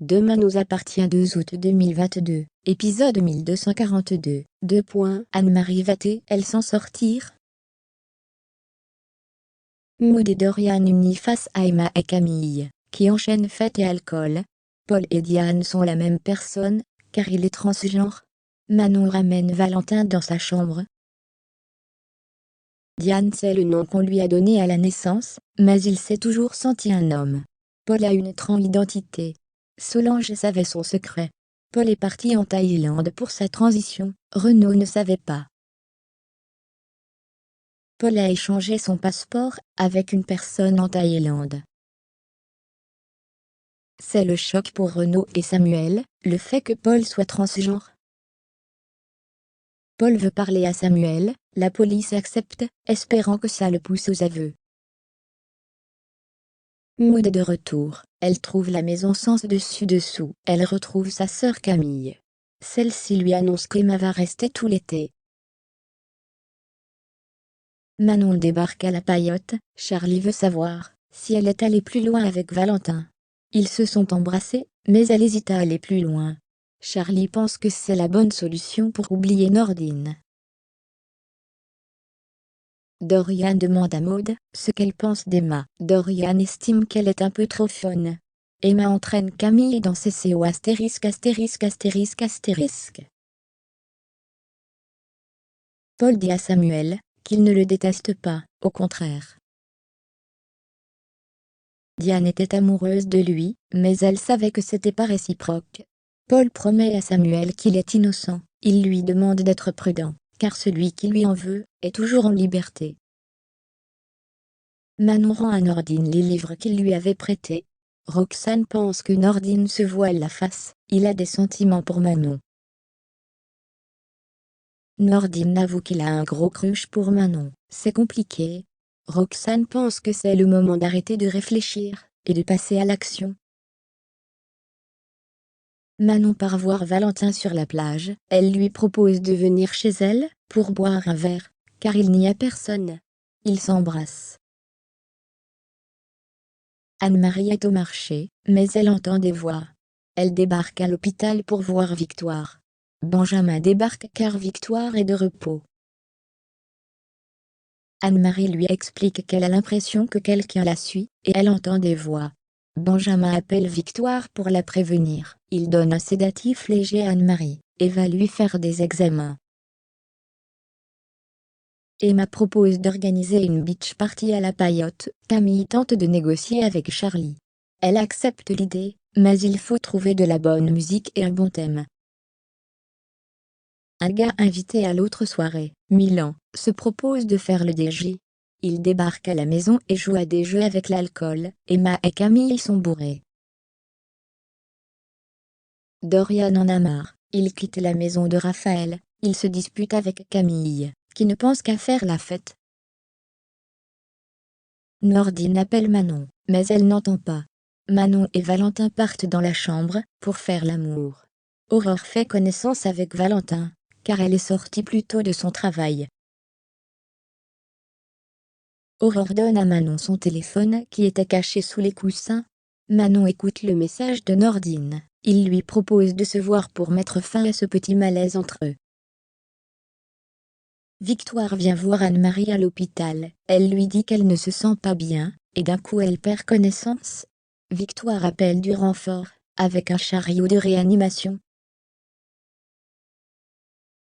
Demain nous appartient 2 août 2022, épisode 1242. Anne-Marie va-t-elle s'en sortir? Maud et Dorian unis face à Emma et Camille, qui enchaînent fête et alcool. Paul et Diane sont la même personne, car il est transgenre. Manon ramène Valentin dans sa chambre. Diane sait le nom qu'on lui a donné à la naissance, mais il s'est toujours senti un homme. Paul a une transidentité. Solange savait son secret. Paul est parti en Thaïlande pour sa transition, Renaud ne savait pas. Paul a échangé son passeport avec une personne en Thaïlande. C'est le choc pour Renaud et Samuel, le fait que Paul soit transgenre. Paul veut parler à Samuel, la police accepte, espérant que ça le pousse aux aveux. Maud est de retour, elle trouve la maison sens dessus-dessous. Elle retrouve sa sœur Camille. Celle-ci lui annonce qu'Emma va rester tout l'été. Manon débarque à la paillote, Charlie veut savoir si elle est allée plus loin avec Valentin. Ils se sont embrassés, mais elle hésite à aller plus loin. Charlie pense que c'est la bonne solution pour oublier Nordine. Dorian demande à Maud ce qu'elle pense d'Emma. Dorian estime qu'elle est un peu trop fun. Emma entraîne Camille dans ses CO astérisque. Paul dit à Samuel qu'il ne le déteste pas, au contraire. Diane était amoureuse de lui, mais elle savait que c'était pas réciproque. Paul promet à Samuel qu'il est innocent, il lui demande d'être prudent, car celui qui lui en veut est toujours en liberté. Manon rend à Nordine les livres qu'il lui avait prêtés. Roxane pense que Nordine se voile la face, il a des sentiments pour Manon. Nordine avoue qu'il a un gros crush pour Manon, c'est compliqué. Roxane pense que c'est le moment d'arrêter de réfléchir, et de passer à l'action. Manon part voir Valentin sur la plage, elle lui propose de venir chez elle, pour boire un verre, car il n'y a personne. Ils s'embrassent. Anne-Marie est au marché, mais elle entend des voix. Elle débarque à l'hôpital pour voir Victoire. Benjamin débarque car Victoire est de repos. Anne-Marie lui explique qu'elle a l'impression que quelqu'un la suit, et elle entend des voix. Benjamin appelle Victoire pour la prévenir. Il donne un sédatif léger à Anne-Marie, et va lui faire des examens. Emma propose d'organiser une beach party à la paillote. Camille tente de négocier avec Charlie. Elle accepte l'idée, mais il faut trouver de la bonne musique et un bon thème. Un gars invité à l'autre soirée, Milan, se propose de faire le DJ. Il débarque à la maison et joue à des jeux avec l'alcool. Emma et Camille sont bourrés. Dorian en a marre, il quitte la maison de Raphaël, il se dispute avec Camille, qui ne pense qu'à faire la fête. Nordine appelle Manon, mais elle n'entend pas. Manon et Valentin partent dans la chambre, pour faire l'amour. Aurore fait connaissance avec Valentin, car elle est sortie plus tôt de son travail. Aurore donne à Manon son téléphone qui était caché sous les coussins. Manon écoute le message de Nordine, il lui propose de se voir pour mettre fin à ce petit malaise entre eux. Victoire vient voir Anne-Marie à l'hôpital, elle lui dit qu'elle ne se sent pas bien, et d'un coup elle perd connaissance. Victoire appelle du renfort, avec un chariot de réanimation.